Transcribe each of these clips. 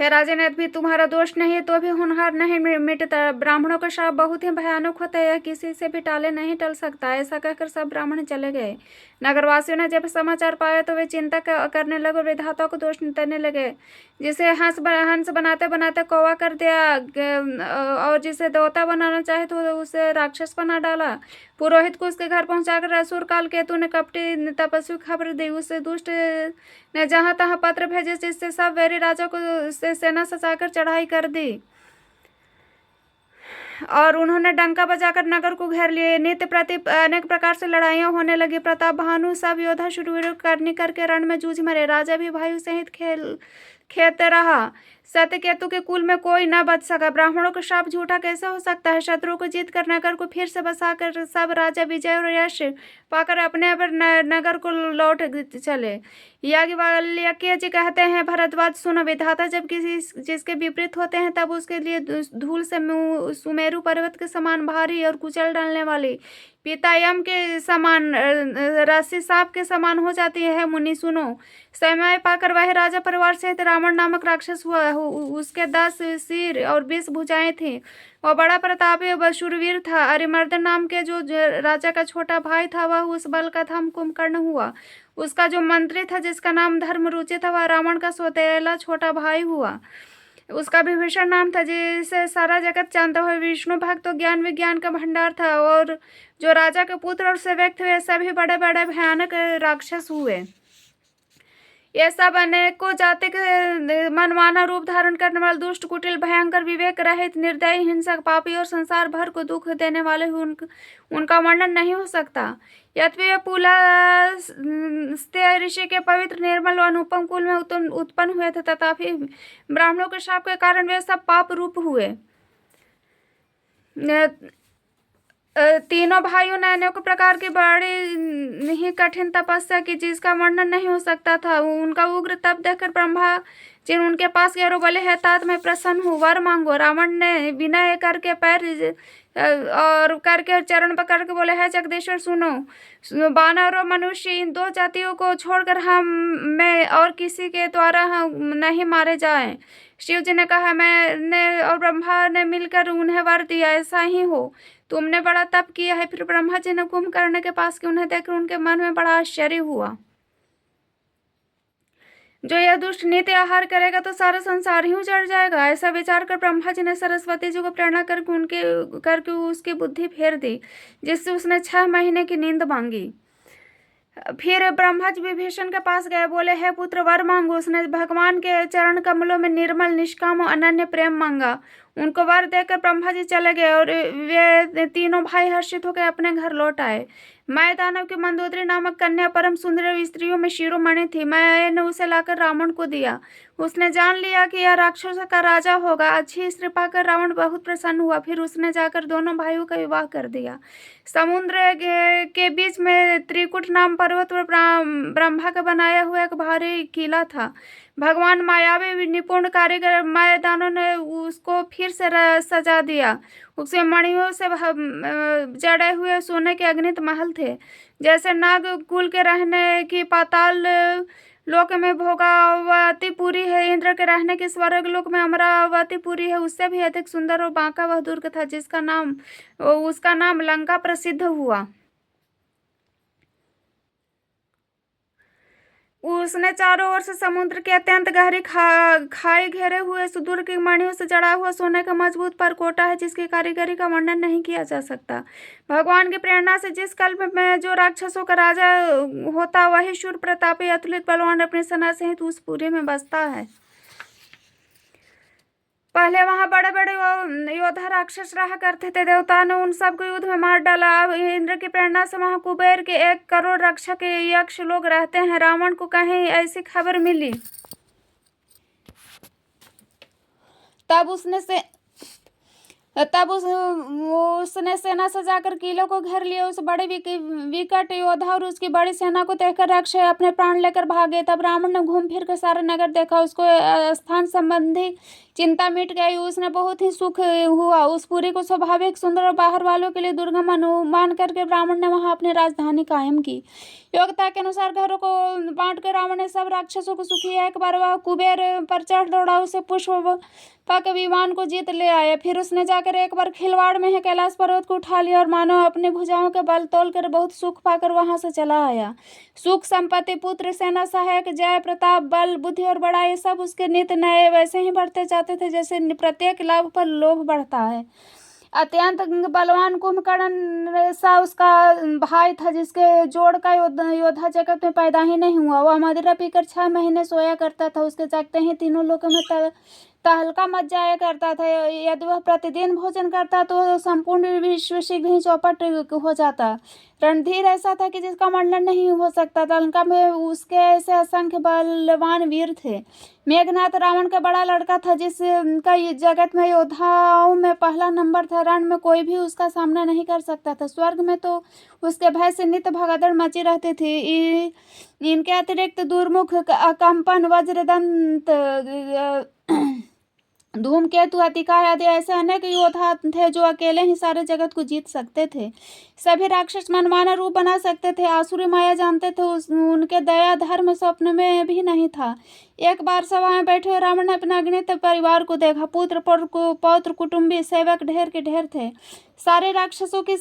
हे राजन, यदि तुम्हारा दोष नहीं है तो भी होनहार नहीं मिटता। ब्राह्मणों का शाप बहुत ही भयानक होता है, यह किसी से भी टाले नहीं टल सकता। ऐसा कहकर सब ब्राह्मण चले गए। नगरवासियों ने जब समाचार पाया तो वे चिंता करने लगे, विधाता को दोष देने लगे। जिसे हंस बनाते बनाते कौवा कर दिया, और जिसे देवता बनाना चाहे तो उसे राक्षस बना डाला। पुरोहित को उसके घर पहुंचाकर असुर काल केतु ने कपटी तपस्वी खबर दी। उस दुष्ट ने जहां तहां पत्र भेजे, जिससे सब वैरी राजा को से सेना सजाकर चढ़ाई कर दी और उन्होंने डंका बजाकर नगर को घेर लिए। नित्य प्रति अनेक प्रकार से लड़ाइयां होने लगी। प्रताप भानु सब योद्धा शूरवीर करनी करके रण में जूझ मरे। राजा भी वायु सहित खेत रहा। सत्यकेतु के कुल में कोई न बच सका। ब्राह्मणों का शाप झूठा कैसे हो सकता है? शत्रु को जीत कर नगर को फिर से बसाकर सब राजा विजय और यश पाकर अपने नगर को लौट चले। याज्ञवल्क्य जी कहते हैं, भरद्वाज सुनो, विधाता जब किसी जिसके विपरीत होते हैं तब उसके लिए धूल से सुमेरु पर्वत के समान भारी और कुचल डालने वाली पिता यम के समान रस्सी सांप के समान हो जाती है। मुनि सुनो, समय पाकर वह राजा परिवार सहित रावण नामक राक्षस हुआ। उसके 10 सिर और 20 भुजाएं थी। वह बड़ा प्रतापी व शूरवीर था। अरिमर्दन नाम के जो राजा का छोटा भाई था, वह उस बल का था कुंभकर्ण हुआ। उसका जो मंत्री था, जिसका नाम धर्मरुचि था, वह रावण का सौतेला छोटा भाई हुआ। उसका विभीषण नाम था, जिसे सारा जगत जानता हुआ। विष्णु भक्त तो ज्ञान विज्ञान का भंडार था। और जो राजा के पुत्र और सेवक थे, सभी बड़े बड़े भयानक राक्षस हुए। ये सब अनेकों जाति के मनमाना रूप धारण करने वाले दुष्ट, कुटिल, भयंकर, विवेक रहित, निर्दयी, हिंसक, पापी और संसार भर को दुख देने वाले उनका वर्णन नहीं हो सकता। यद्यपि वे पुलस्त्य ऋषि के पवित्र, निर्मल और अनुपम कुल में उत्पन्न हुए थे, तथापि ब्राह्मणों के शाप के कारण वे सब पाप रूप हुए। तीनों भाइयों ने अनेक प्रकार की बड़ी ही कठिन तपस्या की, जिसका वर्णन नहीं हो सकता था। उनका उग्र तप देखकर ब्रह्मा जी उनके पास गए और बोले, है तात मैं प्रसन्न हूँ, वर मांगो। रावण ने विनय करके पैर और करके चरण पकड़ के बोले, है जगदीश्वर सुनो, वानर और मनुष्य इन 2 जातियों को छोड़कर हम मैं और किसी के द्वारा हम नहीं मारे जाएं। शिव जी ने कहा, मैंने और ब्रह्मा ने मिलकर उन्हें वर दिया, ऐसा ही हो। तुमने बड़ा तप किया है। फिर ब्रह्मा जी ने कुंभकर्ण के पास के उन्हें देखकर उनके मन में बड़ा आश्चर्य हुआ। जो यह दुष्ट नित्य आहार करेगा तो सारा संसार ही उजड़ जाएगा। ऐसा विचार कर ब्रह्मा जी ने सरस्वती जी को प्रेरणा करके उसकी बुद्धि फेर दी, जिससे उसने 6 महीने की नींद मांगी। फिर ब्रह्मा जी विभीषण के पास गए, बोले, है पुत्र वर मांगो। उसने भगवान के चरण कमलों में निर्मल, निष्काम और अनन्य प्रेम मांगा। उनको वर देकर ब्रह्मा जी चले गए और वे तीनों भाई हर्षित होकर अपने घर लौट आए। मैं दानव की मंदोदरी नामक कन्या परम सुंदर स्त्रियों में शिरोमणि थी। मैंने उसे लाकर रावण को दिया। उसने जान लिया कि यह राक्षसों का राजा होगा। अच्छी स्त्री पाकर रावण बहुत प्रसन्न हुआ। फिर उसने जाकर दोनों भाइयों का विवाह कर दिया। समुद्र के बीच में त्रिकुट नाम पर्वत पर ब्रह्मा का बनाया हुआ एक भारी किला था। भगवान मायावी निपुण कारीगर मैदानों ने उसको फिर से सजा दिया। उसके मणियों से जड़े हुए सोने के अगणित महल थे। जैसे नाग कुल के रहने की पाताल लोक में भोगावतीपुरी है, इंद्र के रहने की स्वर्ग लोक में अमरावतीपुरी है, उससे भी अधिक सुंदर और बांका वह दुर्ग था, उसका नाम लंका प्रसिद्ध हुआ। उसने चारों ओर से समुद्र की अत्यंत गहरी खाई घेरे हुए सुदूर की मणियों से जड़ा हुआ सोने का मजबूत परकोटा है, जिसकी कारीगरी का वर्णन नहीं किया जा सकता। भगवान की प्रेरणा से जिस कल्प में जो राक्षसों का राजा होता, वही शूर, प्रतापी, अतुलित, बलवान अपनी सेना सहित उस पुरी में बसता है। पहले वहां बड़े बड़े योद्धा राक्षस रहा करते थे। देवताओं ने उन सबको युद्ध में मार डाला। अब इंद्र की प्रेरणा से वहां कुबेर के 1 करोड़ रक्षक यक्ष लोग रहते हैं। रावण को कहीं ऐसी खबर मिली, तब तब उसने सेना सजाकर किलों को घेर लिया। उस बड़े विकट योद्धा और उसकी बड़ी सेना को देखकर राक्षस अपने प्राण लेकर भागे। तब रावण ने घूम फिर कर सारा नगर देखा। उसको स्थान संबंधी चिंता मिट गई। उसने बहुत ही सुख हुआ। उस पुरी को स्वाभाविक सुंदर और बाहर वालों के लिए दुर्गम अनुमान करके रावण ने वहां अपनी राजधानी कायम की। योग्यता के अनुसार घरों को बांट कर रावण ने सब राक्षसों को सुखी। एक बार वह कुबेर पर चढ़ दौड़ा, उसे पुष्प पक विमान को जीत ले आया। फिर उसने जाकर एक बार खिलवाड़ में है कैलाश पर्वत को उठा लिया और मानो अपनी भुजाओं के बल तोल कर बहुत सुख पाकर वहां से चला आया। सुख, संपत्ति, पुत्र, सेना, सहायक, जय, प्रताप, बल, बुद्धि और बड़ाई सब उसके नित नए वैसे ही बढ़ते जाते थे जैसे प्रत्येक लाभ पर लोभ बढ़ता है। अत्यंत बलवान कुंभकर्ण सा उसका भाई था, जिसके जोड़ का योद्धा जगत में पैदा ही नहीं हुआ। वह मदिरा पीकर 6 महीने सोया करता था। उसके जागते ही तीनों लोगों में तहलका मच जाया करता था। यदि वह प्रतिदिन भोजन करता तो संपूर्ण विश्व शीघ्र ही चौपट हो जाता। रणधीर ऐसा था कि जिसका वर्णन नहीं हो सकता। लंका में उसके ऐसे असंख्य बलवान वीर थे। मेघनाथ रावण का बड़ा लड़का था, जिसका जगत में योद्धाओं में पहला नंबर था। रण में कोई भी उसका सामना नहीं कर सकता था। स्वर्ग में तो उसके भय से नित्य भगदड़ मची रहती थी। इनके अतिरिक्त दुर्मुख, कंपन, वज्रदंत, धूमकेतु, अतिकाय आदि ऐसे अनेक योद्धा थे जो अकेले ही सारे जगत को जीत सकते थे। सभी राक्षस मनमाना रूप बना सकते थे। आसुरी माया जानते थे। उनके दया धर्म स्वप्न में भी नहीं था। एक बार सभा में बैठे रावण ने अपने अगणित परिवार को देखा। पुत्र, पौत्र, कुटुंबी, सेवक ढेर के ढेर थे। सारे राक्षसों की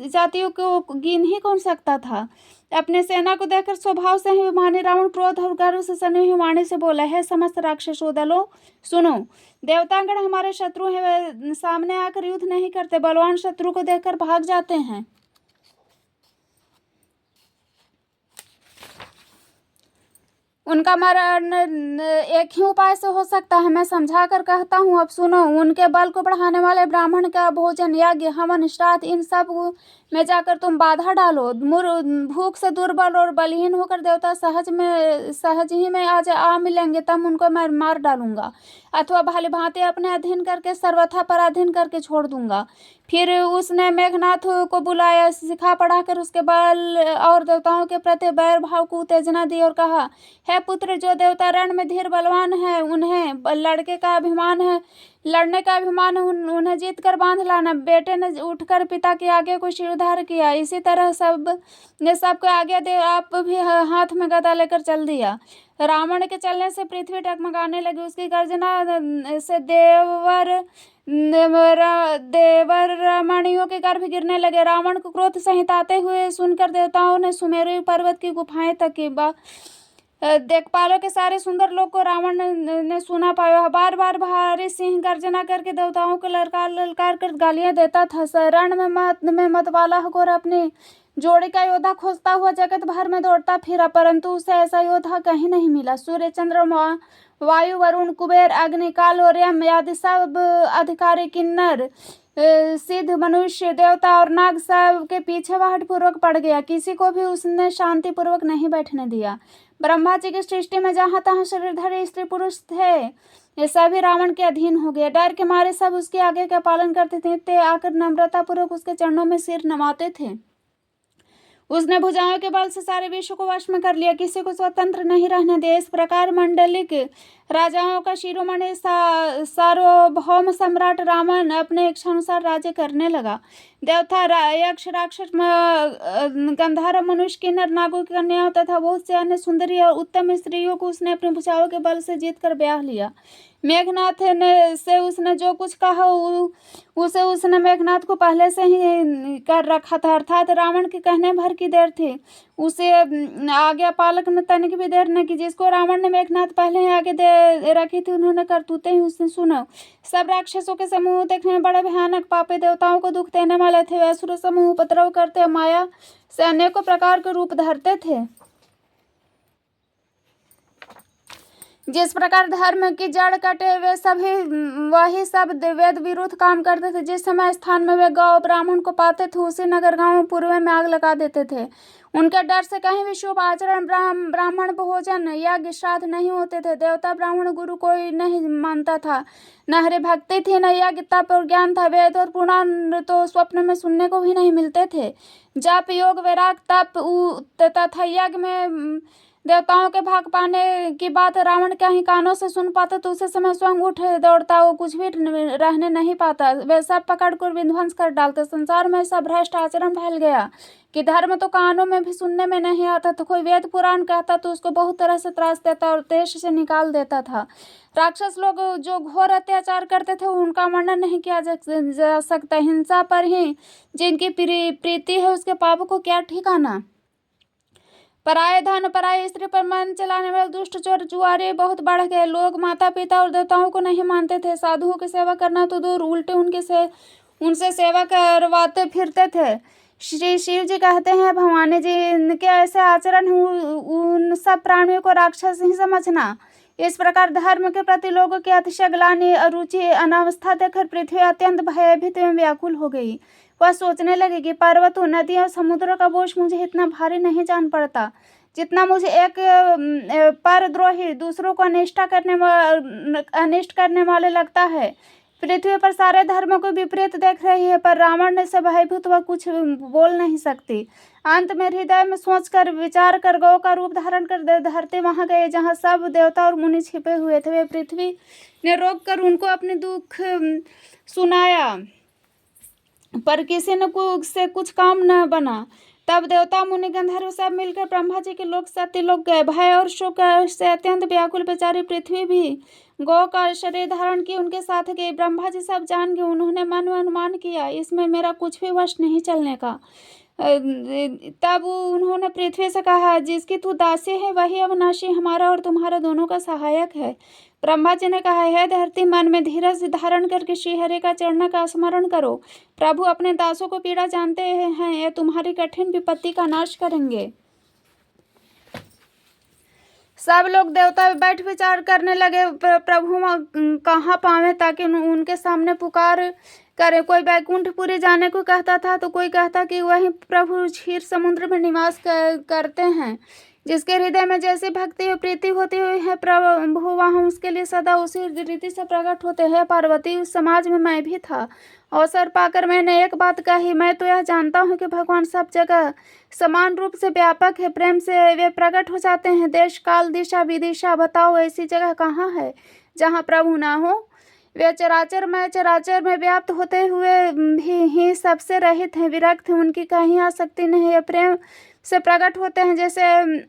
जातियों को गिन ही कौन सकता था। अपने सेना को देखकर स्वभाव से ही अभिमानी रावण क्रोध और गर्व से सनी हुई वाणी से बोला, है समस्त राक्षसों दलों, सुनो। देवतागण हमारे शत्रु हैं। वे सामने आकर युद्ध नहीं करते, बलवान शत्रु को देखकर भाग जाते हैं। उनका मरण एक ही उपाय से हो सकता है, मैं समझा कर कहता हूँ, अब सुनो। उनके बल को बढ़ाने वाले ब्राह्मण का भोजन, यज्ञ, हवन, श्राद्ध, इन सब में जाकर तुम बाधा डालो। भूख से दुर्बल और बलहीन होकर देवता सहज ही में आज आ मिलेंगे, तब उनको मैं मार डालूंगा, अथवा भली भांति अपने अधीन करके सर्वथा पराधीन करके छोड़ दूंगा। फिर उसने मेघनाथ को बुलाया, सिखा पढ़ाकर उसके बल और देवताओं के प्रति बैर भाव को उत्तेजना दी और कहा, हे पुत्र, जो देवता रण में धीर बलवान है, उन्हें लड़ने का अभिमान है, उन्हें जीत कर बांध लाना। बेटे ने उठकर पिता के आगे को शिरोधार्य किया। इसी तरह सबको आगे दे आप भी हाथ में गदा लेकर चल दिया। रावण के चलने से पृथ्वी टगमगाने लगी। उसकी गर्जना से देवर रमणियों के गर्भ गिरने लगे। रावण को क्रोध संहिताते हुए सुनकर देवताओं ने सुमेरु पर्वत की गुफाएं तक की। देखपालों के सारे सुंदर लोग को रावण ने सुना पाया। बार बार भारी सिंह गर्जना करके देवताओं को ललकार कर गालियां देता था। रण में मत वाला होकर अपनी जोड़ी का योद्धा खोजता हुआ जगत भर में दौड़ता फिरा, परंतु उसे ऐसा योद्धा कहीं नहीं मिला। सूर्य, चंद्रमा, वायु, वरुण, कुबेर, अग्नि, काल और यम आदि सब अधिकारी, किन्नर, सिद्ध, मनुष्य, देवता और नाग सब के पीछे वाहट पूर्वक पड़ गया। किसी को भी उसने शांति पूर्वक नहीं बैठने दिया। ब्रह्मा जी की सृष्टि में जहां तहां शरीरधारी स्त्री पुरुष थे, ये सभी रावण के अधीन हो गए। डर के मारे सब उसके आगे का पालन करते थे। ते आकर नम्रता पूर्वक उसके चरणों में सिर नवाते थे। उसने भुजाओं के बल से सारे विश्व को वश में कर लिया, किसी को स्वतंत्र नहीं रहने दिया। इस प्रकार मंडलिक राजाओं का शिरोमणि सार्वभौम सम्राट रावण अपने इच्छानुसार राज्य करने लगा। देवता, यक्ष, राक्षस, गंधर्व, मनुष्य, किन्नर, नागों की कन्याओं तथा बहुत से अन्य सुंदरी और उत्तम स्त्रियों को उसने अपने भुजाओं के बल से जीत कर ब्याह लिया। मेघनाथ से उसने जो कुछ कहा उसे उसने मेघनाथ को पहले से ही कर रखा था, अर्थात रावण के कहने भर की देर थी। उसे आज्ञा पालक ने तनिक भी देर न की। जिसको रावण ने मेघनाथ पहले ही आगे दे रखी थी, उन्होंने करतूते ही उसने सुना। सब राक्षसों के समूह देखने में बड़े भयानक, पापी, देवताओं को दुख देने वाले थे। वे असुर समूह उपद्रव करते, माया से अनेकों प्रकार के रूप धरते थे। जिस प्रकार धर्म की जड़ कटे वे सभी वही सब वेद विरुद्ध काम करते थे। जिस समय स्थान में वे गौ ब्राह्मण को पाते थे उसी नगर गांव पूर्व में आग लगा देते थे। उनके डर से कहीं भी शुभ आचरण ब्राह्मण भोजन यज्ञ श्राद्ध नहीं होते थे। देवता ब्राह्मण गुरु कोई नहीं मानता था। न हरि भक्ति थी न यज्ञ तप और ज्ञान था। वेद और पुराण तो स्वप्न में सुनने को भी नहीं मिलते थे। जप योग वैराग तप तथा यज्ञ में देवताओं के भाग पाने की बात रावण कहीं कानों से सुन पाता तो उसे समय स्वयं उठ दौड़ता, वो कुछ भी रहने नहीं पाता। वे सब पकड़कर विध्वंस कर डालते। संसार में सब भ्रष्ट आचरण फैल गया कि धर्म तो कानों में भी सुनने में नहीं आता था। कोई वेद पुराण कहता तो उसको बहुत तरह से त्रास देता और देश से निकाल देता था। राक्षस लोग जो घोर अत्याचार करते थे उनका वर्णन नहीं किया जा सकता। हिंसा पर ही जिनकी प्रीति है उसके पाप को क्या ठिकाना। पराये धन पराये स्त्री पर मन चलाने वाले दुष्ट चोर जुआरे बहुत बढ़ गए। लोग माता पिता और देवताओं को नहीं मानते थे। साधुओं की सेवा करना तो दूर उल्टे उनसे सेवा करवाते फिरते थे। श्री शिव जी कहते हैं भवानी जी इनके ऐसे आचरण उन सब प्राणियों को राक्षस ही समझना। इस प्रकार धर्म के प्रति लोगों की अतिशय ग्लानि अरुचि अनावस्था देखकर पृथ्वी अत्यंत भयभीत एवं व्याकुल हो गई। वह सोचने लगी कि पर्वतों नदियों और समुद्रों का बोझ मुझे इतना भारी नहीं जान पड़ता जितना मुझे एक परद्रोही दूसरों को अनिष्ट करने वाले लगता है। पृथ्वी पर सारे धर्मों को विपरीत देख रही है पर रावण से भयभीत वह कुछ बोल नहीं सकती। अंत में हृदय में सोचकर विचार कर गौ का रूप धारण कर धरती वहां गए जहां सब देवता और मुनि छिपे हुए थे। वे पृथ्वी ने रोक कर उनको अपने दुख सुनाया पर किसी ने से कुछ काम न बना। तब देवता मुनि गंधर्व सब मिलकर ब्रह्मा जी के लोक से अतिलोक गए। भय और शोक से अत्यंत व्याकुल बेचारी पृथ्वी भी गौ का शरीर धारण की उनके साथ गई। ब्रह्मा जी सब जान गए। उन्होंने मन में अनुमान किया इसमें मेरा कुछ भी वश नहीं चलने का। तब उन्होंने पृथ्वी से कहा जिसकी तू दासी है वही अविनाशी हमारा और तुम्हारा दोनों का सहायक है। ब्रह्मा जी ने कहा है धरती मन में धीरज धारण करके श्रीहरि का चरण का स्मरण करो। प्रभु अपने दासों को पीड़ा जानते हैं, ये तुम्हारी कठिन विपत्ति का नाश करेंगे। सब लोग देवता बैठ विचार करने लगे प्रभु कहाँ पावे ताकि उनके सामने पुकार करे। कोई वैकुंठपुरी जाने को कहता था तो कोई कहता कि वही प्रभु क्षीर समुद्र में निवास करते हैं। जिसके हृदय में जैसी भक्ति और प्रीति होती हुई है प्रभु वहाँ उसके लिए सदा उसी रीति से प्रकट होते हैं। पार्वती उस समाज में मैं भी था। अवसर पाकर मैंने एक बात कही, मैं तो यह जानता हूँ कि भगवान सब जगह समान रूप से व्यापक है, प्रेम से वे प्रकट हो जाते हैं। देश काल दिशा विदिशा बताओ ऐसी जगह कहाँ है जहाँ प्रभु ना हो। वे चराचर में व्याप्त होते हुए भी ही सबसे रहित हैं, विरक्त हैं, उनकी कहीं आसक्ति नहीं है। प्रेम से प्रकट होते हैं जैसे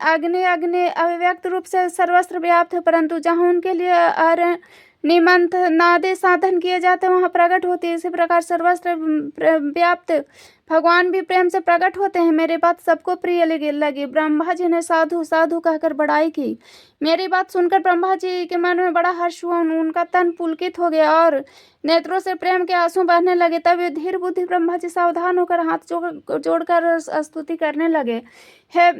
अग्नि अभिव्यक्त रूप से सर्वस्त्र व्याप्त है परंतु जहाँ उनके लिए निमंथ नादि साधन किए जाते हैं वहाँ प्रकट होती है। इसी प्रकार सर्वस्त्र व्याप्त भगवान भी प्रेम से प्रकट होते हैं। मेरी बात सबको प्रिय लगी। ब्रह्मा जी ने साधु साधु कहकर बड़ाई की। मेरी बात सुनकर ब्रह्मा जी के मन में बड़ा हर्ष हुआ। उनका तन पुलकित हो गया और नेत्रों से प्रेम के आंसू बहने लगे। तब वे धीर बुद्धि ब्रह्मा जी सावधान होकर हाथ जोड़कर स्तुति करने लगे। हे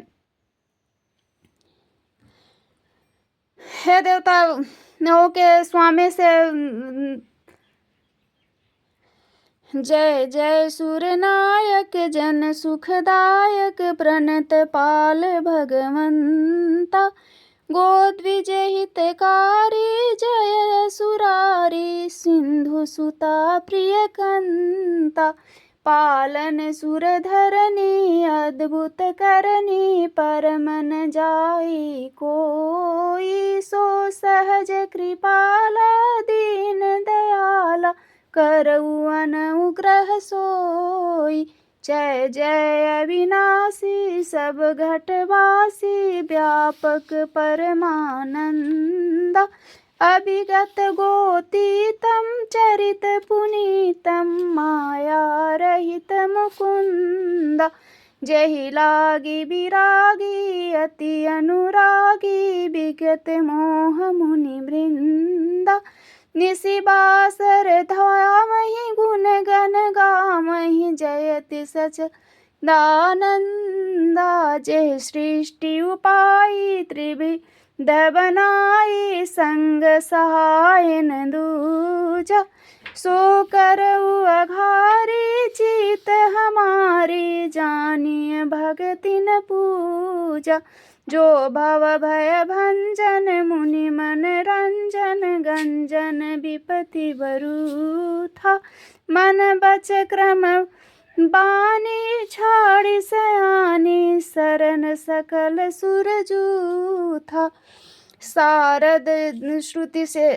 देवताओं के स्वामी से जय जय सूर्यनायक जन सुखदायक प्रणत पाल भगवंता गोद्विजय हितकारी जय सुरारी सिंधु सुता प्रिय कंता पालन सुरधरनी अद्भुत करनी परमन जाई कोई सो सहज कृपाला दीन दयाला करऊ अनुग्रह सोई। जय जय अविनाशी सब घटवासी व्यापक परमानंदा अभिगत गोतीतम चरित पुनीतम माया रहित मुकुंदा जहि लागी विरागी अति अनुरागी विगत मोह मुनि वृंदा निशि बासर धामहि गुण गण गामहि जयति सच दानंदा जय सृष्टि उपाई दह बनाई संग सहाय न दूजा, सो करऊ अघारी चित हमारी, जानिए भगति न पूजा। जो भव भय भंजन मुनि मन रंजन, गंजन विपति बरु था, मन बच क्रम बानी छाड़ी सयानी, शरण सकल सुरजू था। शारद श्रुति से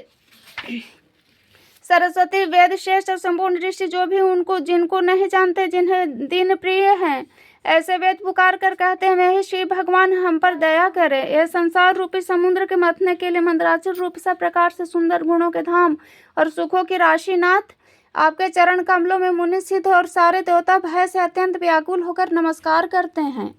सरस्वती वेद श्रेष्ठ और संपूर्ण ऋषि जो भी उनको जिनको नहीं जानते, जिन्हें दिन प्रिय हैं, ऐसे वेद पुकार कर कहते हैं, हे श्री भगवान हम पर दया करें। यह संसार रूपी समुद्र के मथने के लिए मंदराचल रूप सब प्रकार से सुंदर गुणों के धाम और सुखों की राशि नाथ, आपके चरण कमलों में मुनि सिद्ध और सारे देवता भय से अत्यंत व्याकुल होकर नमस्कार करते हैं।